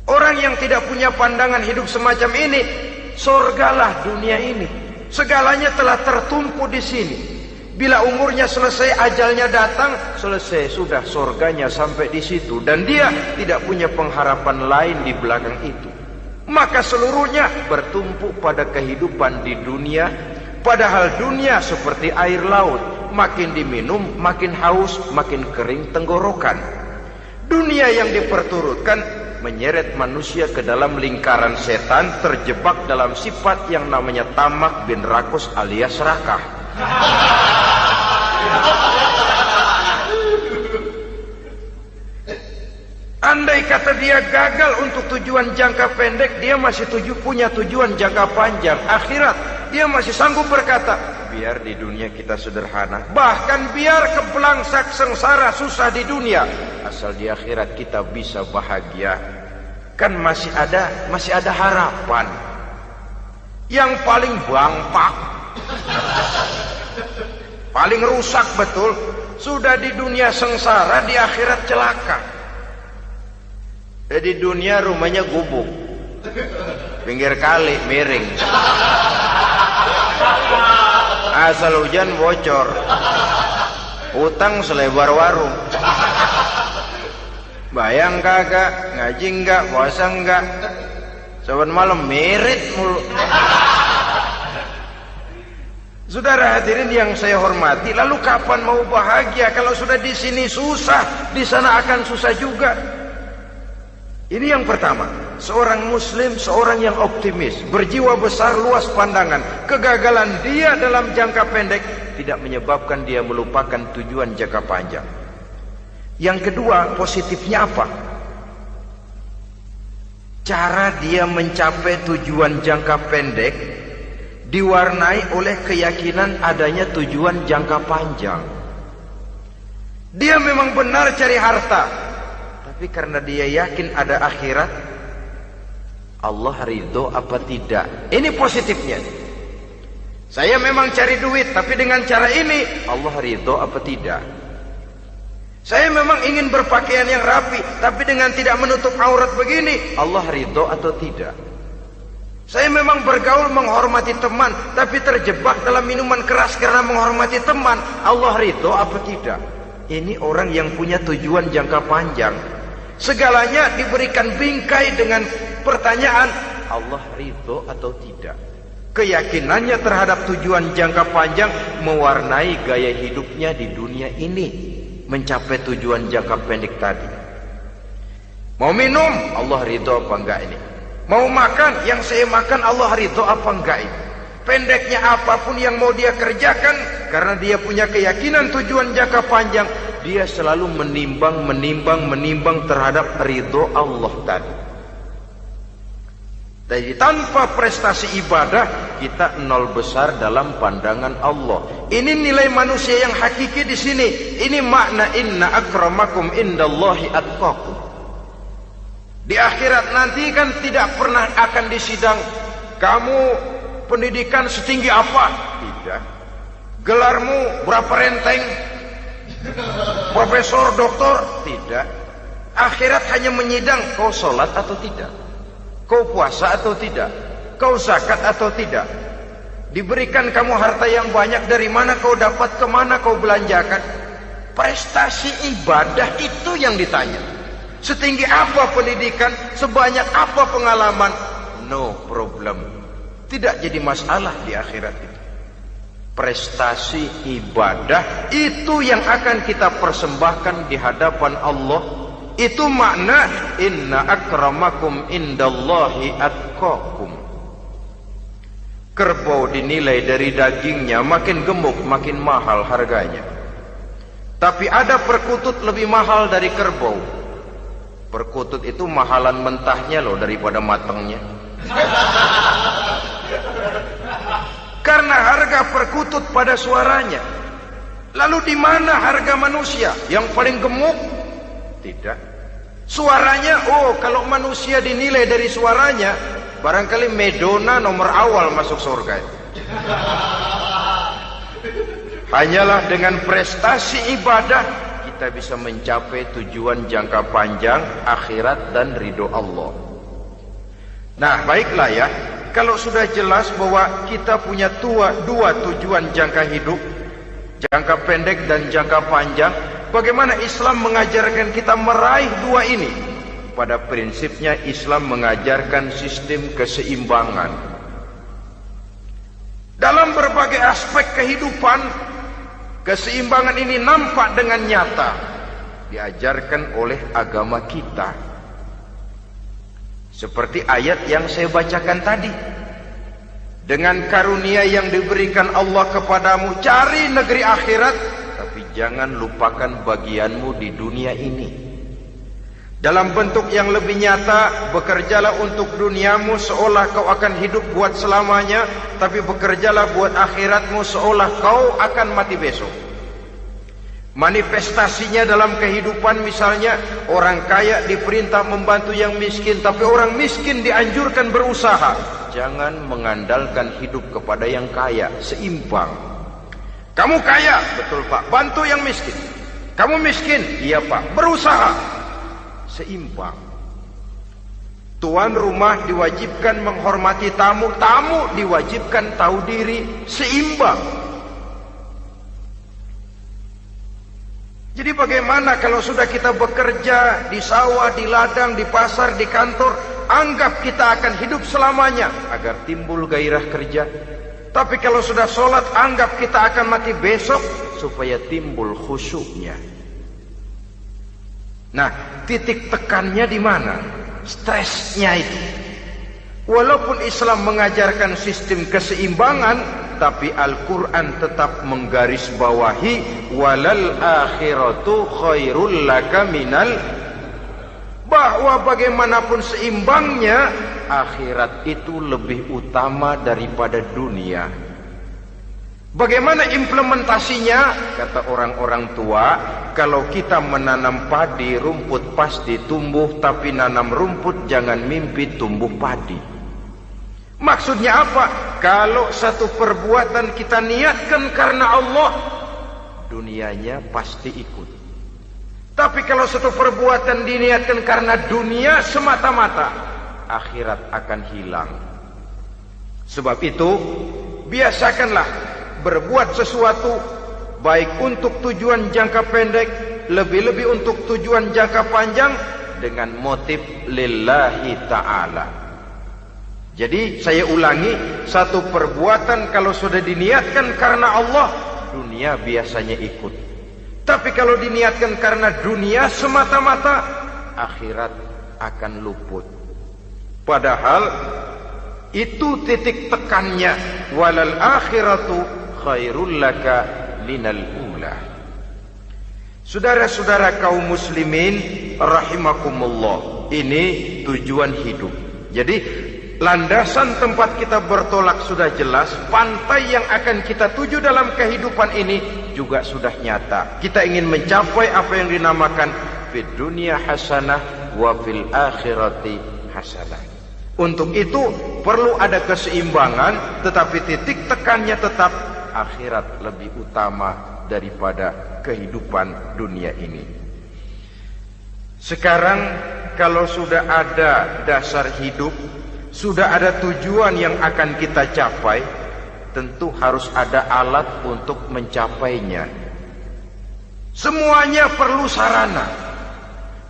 Orang yang tidak punya pandangan hidup semacam ini, surgalah dunia ini, segalanya telah tertumpu di sini. Bila umurnya selesai, ajalnya datang, selesai sudah, surganya sampai di situ, dan dia tidak punya pengharapan lain di belakang itu. Maka seluruhnya bertumpu pada kehidupan di dunia, padahal dunia seperti air laut, makin diminum makin haus, makin kering tenggorokan. Dunia yang diperturutkan menyeret manusia ke dalam lingkaran setan, terjebak dalam sifat yang namanya tamak bin rakus alias serakah. Andai kata dia gagal untuk tujuan jangka pendek, dia masih punya tujuan jangka panjang, akhirat. Dia masih sanggup berkata, biar di dunia kita sederhana, bahkan biar kebelangsak sengsara susah di dunia, asal di akhirat kita bisa bahagia. Kan masih ada harapan. Yang paling bangpak, paling rusak betul, sudah di dunia sengsara, di akhirat celaka. Di dunia rumahnya gubuk, pinggir kali miring, asal hujan bocor, utang selebar warung. Bayang kagak, ngaji enggak, puasa enggak, saban malam merit mulu. Saudara hadirin yang saya hormati, lalu kapan mau bahagia kalau sudah di sini susah, di sana akan susah juga. Ini yang pertama, seorang muslim, seorang yang optimis, berjiwa besar, luas pandangan. Kegagalan dia dalam jangka pendek tidak menyebabkan dia melupakan tujuan jangka panjang. Yang kedua, positifnya apa? Cara dia mencapai tujuan jangka pendek diwarnai oleh keyakinan adanya tujuan jangka panjang. Dia memang benar cari harta, tapi karena dia yakin ada akhirat, Allah ridho apa tidak? Ini positifnya. Saya memang cari duit, tapi dengan cara ini Allah ridho apa tidak? Saya memang ingin berpakaian yang rapi, tapi dengan tidak menutup aurat begini, Allah ridho atau tidak? Saya memang bergaul menghormati teman, tapi terjebak dalam minuman keras karena menghormati teman, Allah ridho apa tidak? Ini orang yang punya tujuan jangka panjang. Segalanya diberikan bingkai dengan pertanyaan, Allah ridho atau tidak? Keyakinannya terhadap tujuan jangka panjang mewarnai gaya hidupnya di dunia ini, mencapai tujuan jangka pendek tadi. Mau minum, Allah ridho apa enggak ini? Mau makan, yang saya makan Allah ridho apa enggak ini? Pendeknya apapun yang mau dia kerjakan, karena dia punya keyakinan tujuan jangka panjang, dia selalu menimbang terhadap ridho Allah tadi. Jadi tanpa prestasi ibadah, kita nol besar dalam pandangan Allah. Ini nilai manusia yang hakiki di sini. Ini makna inna akramakum indallahi atqakum. Di akhirat nanti kan tidak pernah akan disidang, kamu pendidikan setinggi apa? Tidak. Gelarmu berapa renteng? Profesor, doktor? Tidak. Akhirat hanya menyidang kau sholat atau tidak, kau puasa atau tidak, kau zakat atau tidak. Diberikan kamu harta yang banyak, dari mana kau dapat, kemana kau belanjakan. Prestasi ibadah itu yang ditanya. Setinggi apa pendidikan, sebanyak apa pengalaman, no problem, tidak jadi masalah di akhirat itu. Prestasi ibadah itu yang akan kita persembahkan di hadapan Allah. Itu makna inna akramakum indallahi atqakum. Kerbau dinilai dari dagingnya, makin gemuk makin mahal harganya. Tapi ada perkutut lebih mahal dari kerbau. Perkutut itu mahalan mentahnya loh daripada matangnya. Karena harga perkutut pada suaranya. Lalu di mana harga manusia yang paling gemuk? Tidak. Suaranya, oh kalau manusia dinilai dari suaranya, barangkali Madonna nomor awal masuk surga. Hanyalah dengan prestasi ibadah kita bisa mencapai tujuan jangka panjang, akhirat dan ridho Allah. Nah, baiklah ya. Kalau sudah jelas bahwa kita punya dua tujuan jangka hidup, jangka pendek dan jangka panjang, bagaimana Islam mengajarkan kita meraih dua ini? Pada prinsipnya Islam mengajarkan sistem keseimbangan. Dalam berbagai aspek kehidupan, keseimbangan ini nampak dengan nyata diajarkan oleh agama kita. Seperti ayat yang saya bacakan tadi. Dengan karunia yang diberikan Allah kepadamu, cari negeri akhirat, tapi jangan lupakan bagianmu di dunia ini. Dalam bentuk yang lebih nyata, bekerjalah untuk duniamu seolah kau akan hidup buat selamanya, tapi bekerjalah buat akhiratmu seolah kau akan mati besok. Manifestasinya dalam kehidupan, misalnya orang kaya diperintah membantu yang miskin, tapi orang miskin dianjurkan berusaha. Jangan mengandalkan hidup kepada yang kaya, seimbang. Kamu kaya, betul Pak, bantu yang miskin. Kamu miskin, iya Pak, berusaha. Seimbang. Tuan rumah diwajibkan menghormati tamu, tamu diwajibkan tahu diri, seimbang. Jadi bagaimana kalau sudah kita bekerja di sawah, di ladang, di pasar, di kantor, anggap kita akan hidup selamanya agar timbul gairah kerja. Tapi kalau sudah sholat, anggap kita akan mati besok supaya timbul khusyuknya. Nah, titik tekannya di mana? Stresnya itu. Walaupun Islam mengajarkan sistem keseimbangan, tapi Al-Quran tetap menggarisbawahi walal akhiratu khairul laka minal, bahwa bagaimanapun seimbangnya, akhirat itu lebih utama daripada dunia. Bagaimana implementasinya? Kata orang-orang tua, kalau kita menanam padi, rumput pasti tumbuh, tapi nanam rumput jangan mimpi tumbuh padi. Maksudnya apa? Kalau satu perbuatan kita niatkan karena Allah, dunianya pasti ikut. Tapi kalau satu perbuatan diniatkan karena dunia semata-mata, akhirat akan hilang. Sebab itu, biasakanlah berbuat sesuatu baik untuk tujuan jangka pendek, lebih-lebih untuk tujuan jangka panjang, dengan motif lillahi ta'ala. Jadi saya ulangi, satu perbuatan kalau sudah diniatkan karena Allah, dunia biasanya ikut. Tapi kalau diniatkan karena dunia semata-mata, akhirat akan luput. Padahal itu titik tekannya, walal akhiratu khairul laka minal ula. Saudara-saudara kaum muslimin rahimakumullah, ini tujuan hidup. Jadi landasan tempat kita bertolak sudah jelas, pantai yang akan kita tuju dalam kehidupan ini juga sudah nyata. Kita ingin mencapai apa yang dinamakan fid dunya hasanah wa fil akhirati hasanah. Untuk itu perlu ada keseimbangan, tetapi titik tekannya tetap akhirat lebih utama daripada kehidupan dunia ini. Sekarang kalau sudah ada dasar hidup, sudah ada tujuan yang akan kita capai, tentu harus ada alat untuk mencapainya. Semuanya perlu sarana.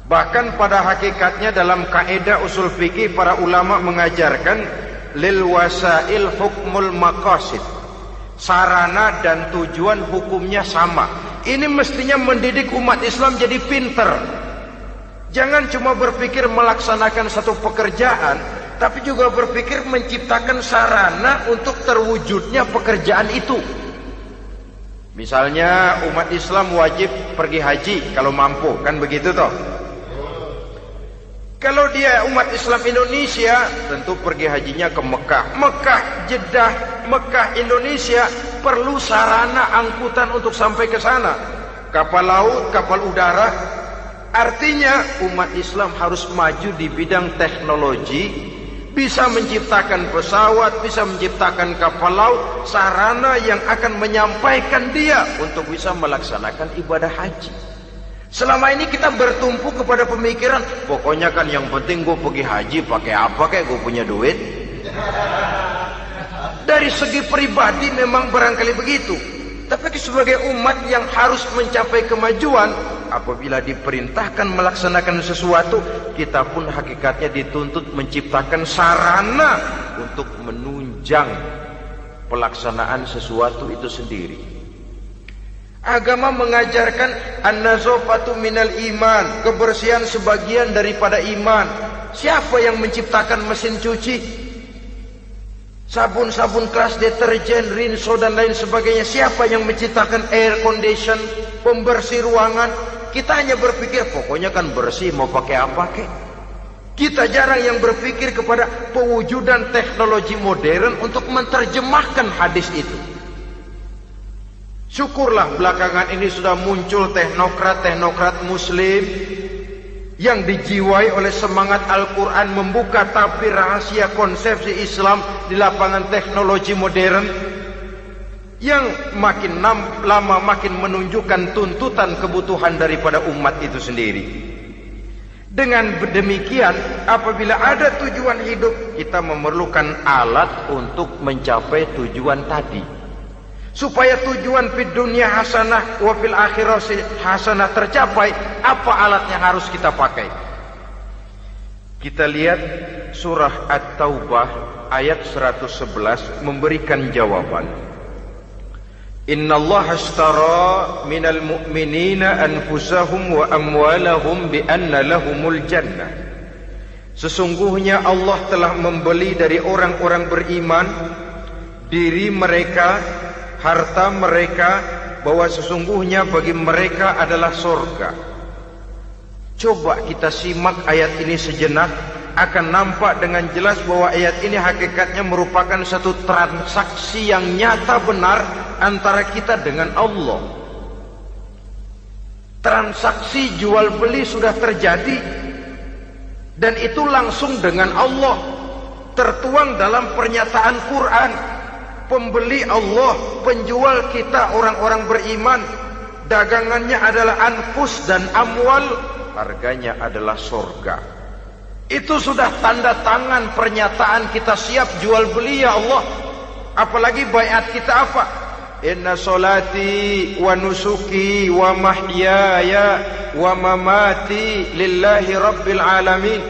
Bahkan pada hakikatnya dalam kaidah usul fikih para ulama mengajarkan lil wasail hukmul maqasid. Sarana dan tujuan hukumnya sama. Ini mestinya mendidik umat Islam jadi pinter. Jangan cuma berpikir melaksanakan satu pekerjaan, tapi juga berpikir menciptakan sarana untuk terwujudnya pekerjaan itu. Misalnya umat Islam wajib pergi haji kalau mampu, kan begitu toh? Kalau dia umat Islam Indonesia, tentu pergi hajinya ke Mekah. Mekah, Jeddah, Mekah, Indonesia perlu sarana angkutan untuk sampai ke sana. Kapal laut, kapal udara. Artinya umat Islam harus maju di bidang teknologi, bisa menciptakan pesawat, bisa menciptakan kapal laut, sarana yang akan menyampaikan dia untuk bisa melaksanakan ibadah haji. Selama ini kita bertumpu kepada pemikiran, pokoknya kan yang penting gue pergi haji pakai apa kayak gue punya duit. Dari segi pribadi memang barangkali begitu. Tapi sebagai umat yang harus mencapai kemajuan, apabila diperintahkan melaksanakan sesuatu, kita pun hakikatnya dituntut menciptakan sarana untuk menunjang pelaksanaan sesuatu itu sendiri. Agama mengajarkan an-nazafatu minal iman, kebersihan sebagian daripada iman. Siapa yang menciptakan mesin cuci? Sabun-sabun keras, deterjen, rinso dan lain sebagainya. Siapa yang menciptakan air condition, pembersih ruangan? Kita hanya berpikir pokoknya kan bersih, mau pakai apa kek? Kita jarang yang berpikir kepada pewujudan teknologi modern untuk menerjemahkan hadis itu. Syukurlah belakangan ini sudah muncul teknokrat-teknokrat muslim yang dijiwai oleh semangat Al-Quran membuka tabir rahasia konsepsi Islam di lapangan teknologi modern yang makin lama makin menunjukkan tuntutan kebutuhan daripada umat itu sendiri. Dengan demikian, apabila ada tujuan hidup, kita memerlukan alat untuk mencapai tujuan tadi. Supaya tujuan fid dunia hasanah wa fil akhirati hasanah tercapai, apa alat yang harus kita pakai? Kita lihat surah At-Taubah ayat 111 memberikan jawaban. Innallaha ashtara minal mu'minina anfusahum wa amwalahum bi anna lahumul jannah. Sesungguhnya Allah telah membeli dari orang-orang beriman diri mereka, harta mereka, bahwa sesungguhnya bagi mereka adalah surga. Coba kita simak ayat ini sejenak, akan nampak dengan jelas bahwa ayat ini hakikatnya merupakan satu transaksi yang nyata benar antara kita dengan Allah. Transaksi jual beli sudah terjadi, dan itu langsung dengan Allah, tertuang dalam pernyataan Quran. Pembeli Allah, penjual kita orang-orang beriman. Dagangannya adalah anfus dan amwal, harganya adalah surga. Itu sudah tanda tangan pernyataan kita siap jual beli ya Allah. Apalagi baiat kita apa? Inna solati wa nusuki wa mahyaya wa mamati lillahi rabbil alamin.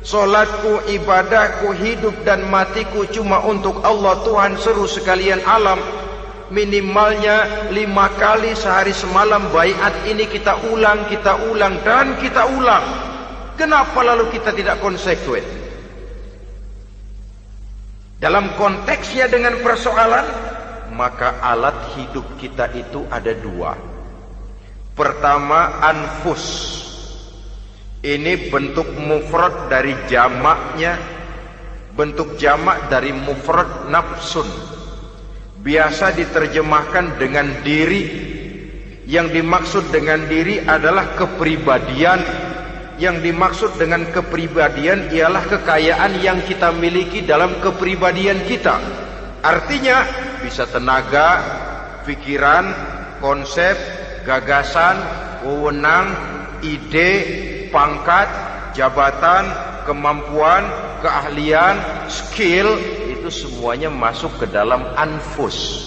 Solatku, ibadahku, hidup dan matiku cuma untuk Allah Tuhan seluruh sekalian alam. Minimalnya 5 kali sehari semalam baiat ini kita ulang dan kita ulang. Kenapa lalu kita tidak konsekuen? Dalam konteksnya dengan persoalan, maka alat hidup kita itu ada 2. Pertama, anfus. Ini bentuk mufrad dari jamaknya, bentuk jamak dari mufrad nafsun. Biasa diterjemahkan dengan diri. Yang dimaksud dengan diri adalah kepribadian. Yang dimaksud dengan kepribadian ialah kekayaan yang kita miliki dalam kepribadian kita. Artinya bisa tenaga, pikiran, konsep, gagasan, wewenang, ide, pangkat, jabatan, kemampuan, keahlian, skill, itu semuanya masuk ke dalam anfus,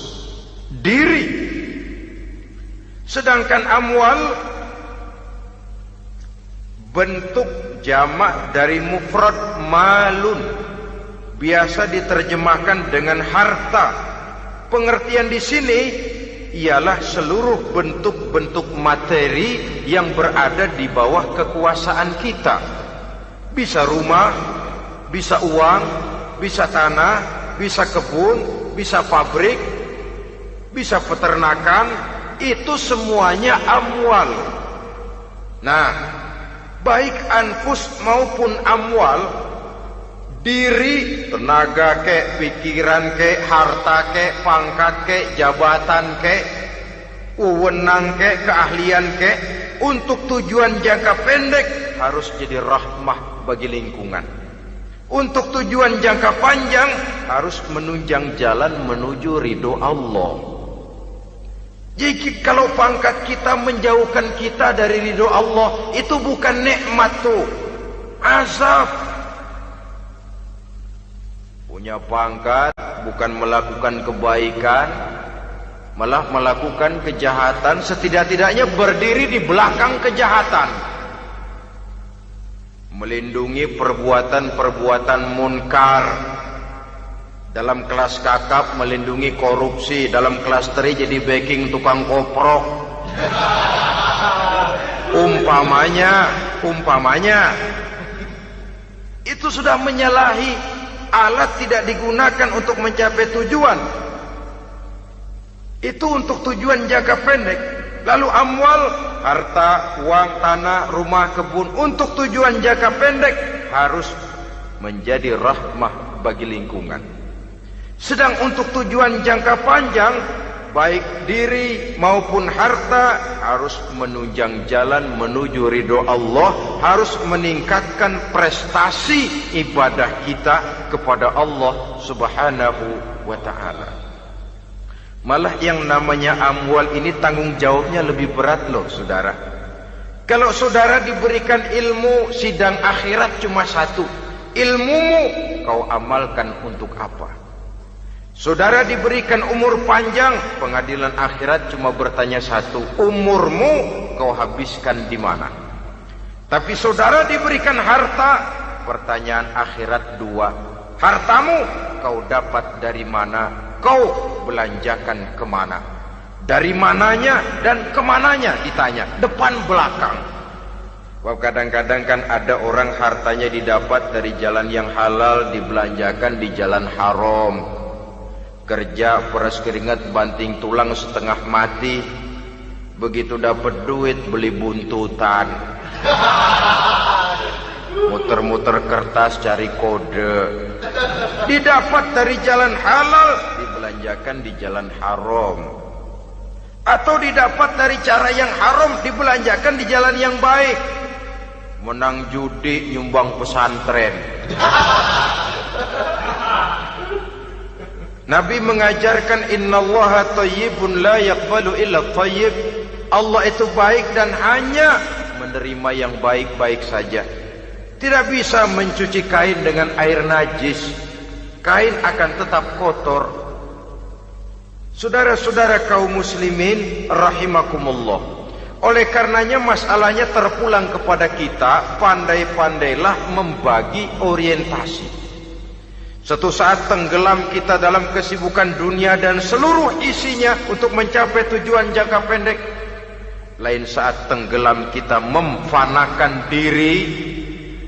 diri. Sedangkan amwal bentuk jamak dari mufrad malun, biasa diterjemahkan dengan harta. Pengertian di sini ialah seluruh bentuk-bentuk materi yang berada di bawah kekuasaan kita. Bisa rumah, bisa uang, bisa tanah, bisa kebun, bisa pabrik, bisa peternakan, itu semuanya amwal. Nah, baik anfus maupun amwal, diri, tenaga kek, pikiran kek, harta kek, pangkat kek, jabatan kek, wewenang kek, keahlian kek, untuk tujuan jangka pendek harus jadi rahmah bagi lingkungan. Untuk tujuan jangka panjang harus menunjang jalan menuju ridho Allah. Jadi kalau pangkat kita menjauhkan kita dari ridho Allah, itu bukan nikmat tuh, azab. Punya pangkat bukan melakukan kebaikan, malah melakukan kejahatan, setidak-tidaknya berdiri di belakang kejahatan, melindungi perbuatan-perbuatan munkar, Dalam kelas kakap melindungi korupsi, dalam kelas teri jadi backing tukang koprok. Umpamanya itu sudah menyalahi. Alat tidak digunakan untuk mencapai tujuan, itu untuk tujuan jangka pendek. Lalu amwal, harta, uang, tanah, rumah, kebun, untuk tujuan jangka pendek harus menjadi rahmah bagi lingkungan. Sedang untuk tujuan jangka panjang, baik diri maupun harta harus menunjang jalan menuju ridho Allah, harus meningkatkan prestasi ibadah kita kepada Allah Subhanahu wa ta'ala. Malah yang namanya amwal ini tanggung jawabnya lebih berat loh saudara. Kalau saudara diberikan ilmu, sidang akhirat cuma satu. Ilmumu kau amalkan untuk apa? Saudara diberikan umur panjang, pengadilan akhirat cuma bertanya satu, umurmu kau habiskan di mana? Tapi saudara diberikan harta, pertanyaan akhirat dua, hartamu kau dapat dari mana? Kau belanjakan kemana? Dari mananya dan kemananya ditanya, depan belakang. Wah, kadang-kadang kan ada orang hartanya didapat dari jalan yang halal, dibelanjakan di jalan haram. Kerja peras keringat banting tulang setengah mati, begitu dapat duit beli buntutan, muter-muter kertas cari kode. Didapat dari jalan halal, dibelanjakan di jalan haram. Atau didapat dari cara yang haram, dibelanjakan di jalan yang baik. Menang judi, nyumbang pesantren. Nabi mengajarkan innallaha thayyibun la yaqbalu illa thayyib. Allah itu baik dan hanya menerima yang baik-baik saja. Tidak bisa mencuci kain dengan air najis. Kain akan tetap kotor. Saudara-saudara kaum muslimin rahimakumullah. Oleh karenanya masalahnya terpulang kepada kita, pandai-pandailah membagi orientasi. Suatu saat tenggelam kita dalam kesibukan dunia dan seluruh isinya untuk mencapai tujuan jangka pendek. Lain saat tenggelam kita memfanakan diri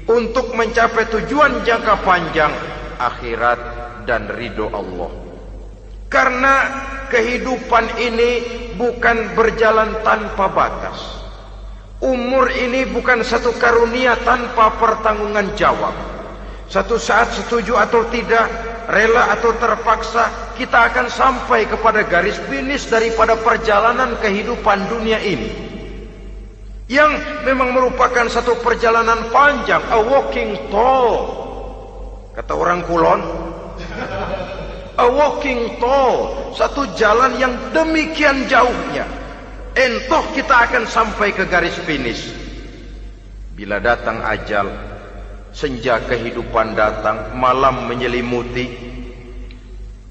untuk mencapai tujuan jangka panjang, akhirat dan ridho Allah. Karena kehidupan ini bukan berjalan tanpa batas. Umur ini bukan satu karunia tanpa pertanggungan jawab. Satu saat setuju atau tidak, rela atau terpaksa, kita akan sampai kepada garis finish daripada perjalanan kehidupan dunia ini. Yang memang merupakan satu perjalanan panjang, a walking tall. Kata orang Kulon, a walking tall, satu jalan yang demikian jauhnya. Entah kita akan sampai ke garis finish. Bila datang ajal, senja kehidupan datang, malam menyelimuti.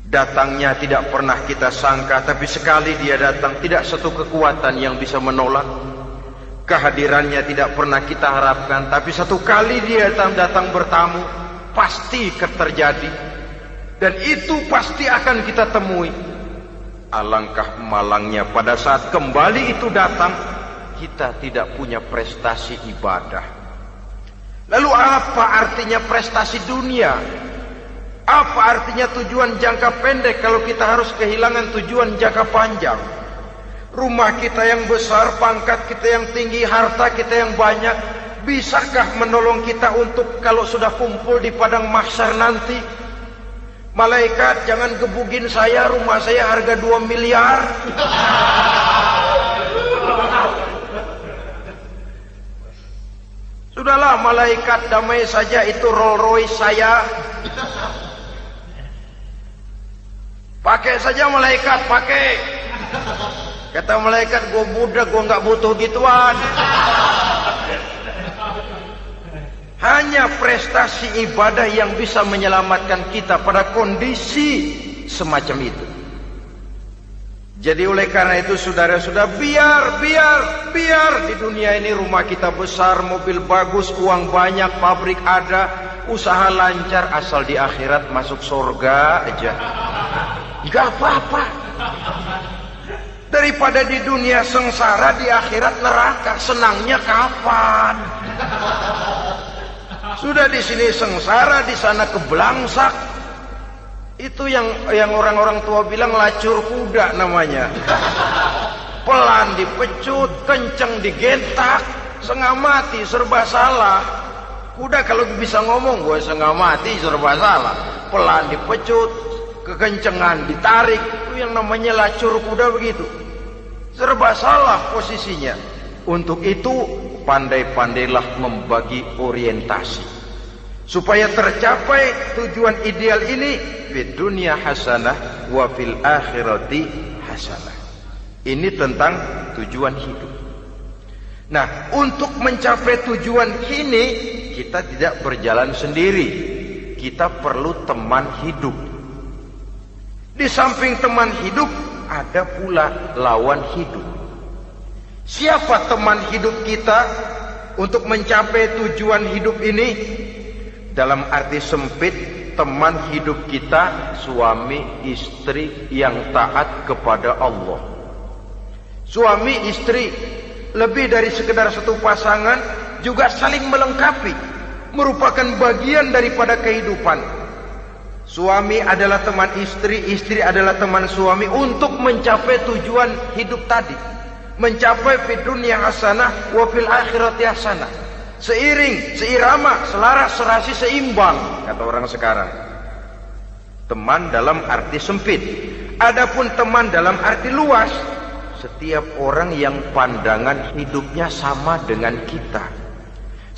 Datangnya tidak pernah kita sangka, tapi sekali dia datang, tidak satu kekuatan yang bisa menolak. Kehadirannya tidak pernah kita harapkan, tapi satu kali dia datang bertamu, pasti terjadi. Dan itu pasti akan kita temui. Alangkah malangnya pada saat kembali itu datang, kita tidak punya prestasi ibadah. Lalu apa artinya prestasi dunia? Apa artinya tujuan jangka pendek kalau kita harus kehilangan tujuan jangka panjang? Rumah kita yang besar, pangkat kita yang tinggi, harta kita yang banyak, bisakah menolong kita untuk kalau sudah kumpul di padang mahsyar nanti? Malaikat, jangan gebugin saya, rumah saya harga 2 miliar. Sudahlah malaikat, damai saja, itu Rolls Royce saya. Pakai saja malaikat, pakai. Kata malaikat, gue budak, gue nggak butuh gituan. Hanya prestasi ibadah yang bisa menyelamatkan kita pada kondisi semacam itu. Jadi oleh karena itu saudara-saudara, biar di dunia ini rumah kita besar, mobil bagus, uang banyak, pabrik ada, usaha lancar, asal di akhirat masuk surga aja. Gak apa-apa. Daripada di dunia sengsara, di akhirat neraka, senangnya kapan? Sudah di sini sengsara, di sana keblangsak. Itu yang orang-orang tua bilang lacur kuda namanya. Pelan dipecut, kenceng digentak, setengah mati, serba salah. Kuda kalau bisa ngomong, gue setengah mati, serba salah. Pelan dipecut, kekencengan ditarik, itu yang namanya lacur kuda begitu. Serba salah posisinya. Untuk itu pandai-pandailah membagi orientasi supaya tercapai tujuan ideal ini, fid dunya hasanah wa fil akhirati hasanah. Ini tentang tujuan hidup. Nah, untuk mencapai tujuan ini kita tidak berjalan sendiri. Kita perlu teman hidup. Di samping teman hidup ada pula lawan hidup. Siapa teman hidup kita untuk mencapai tujuan hidup ini? Dalam arti sempit, teman hidup kita suami istri yang taat kepada Allah. Suami istri lebih dari sekedar satu pasangan, juga saling melengkapi, merupakan bagian daripada kehidupan. Suami adalah teman istri, istri adalah teman suami untuk mencapai tujuan hidup tadi, mencapai fid dunya hasanah wa fil akhirati hasanah. Seiring, seirama, selaras, serasi, seimbang, kata orang sekarang. Teman dalam arti sempit. Adapun teman dalam arti luas, setiap orang yang pandangan hidupnya sama dengan kita,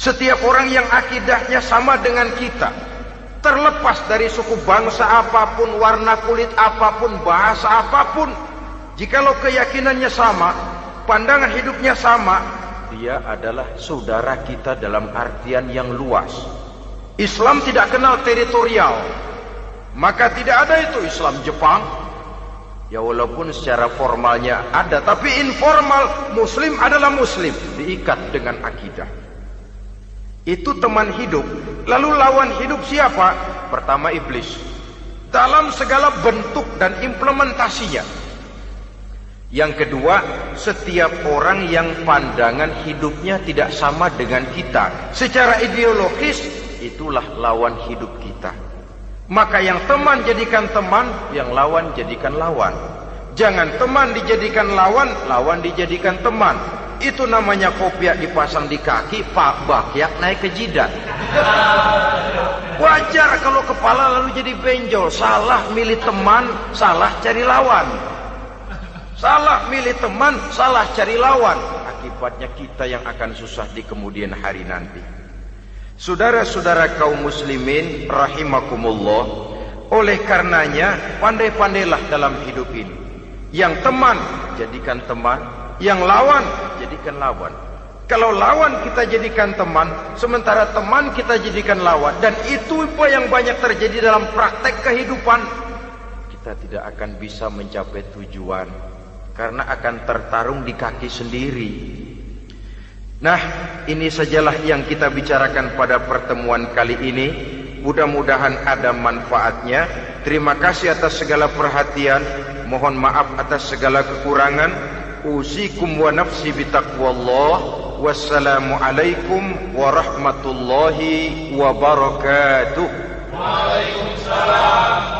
setiap orang yang akidahnya sama dengan kita, terlepas dari suku bangsa apapun, warna kulit apapun, bahasa apapun, jikalau keyakinannya sama, pandangan hidupnya sama, dia adalah saudara kita dalam artian yang luas. Islam tidak kenal teritorial, maka tidak ada itu Islam Jepang. Ya walaupun secara formalnya ada, tapi informal Muslim adalah Muslim, diikat dengan akidah. Itu teman hidup. Lalu lawan hidup siapa? Pertama iblis, dalam segala bentuk dan implementasinya. Yang kedua, setiap orang yang pandangan hidupnya tidak sama dengan kita secara ideologis, itulah lawan hidup kita. Maka yang teman jadikan teman, yang lawan jadikan lawan. Jangan teman dijadikan lawan, lawan dijadikan teman. Itu namanya kopiah dipasang di kaki, pak bakyak naik ke jidat. Wajar kalau kepala lalu jadi benjol. Salah milih teman, salah cari lawan. Salah milih teman, salah cari lawan. Akibatnya kita yang akan susah di kemudian hari nanti. Saudara-saudara kaum muslimin rahimakumullah, oleh karenanya pandai-pandailah dalam hidup ini. Yang teman jadikan teman, yang lawan jadikan lawan. Kalau lawan kita jadikan teman, sementara teman kita jadikan lawan, dan itu apa yang banyak terjadi dalam praktek kehidupan, kita tidak akan bisa mencapai tujuan. Karena akan tertarung di kaki sendiri. Nah, ini sajalah yang kita bicarakan pada pertemuan kali ini. Mudah-mudahan ada manfaatnya. Terima kasih atas segala perhatian. Mohon maaf atas segala kekurangan. Usikum wa nafsi bitaqwallah. Wassalamualaikum warahmatullahi wabarakatuh. Waalaikumsalam.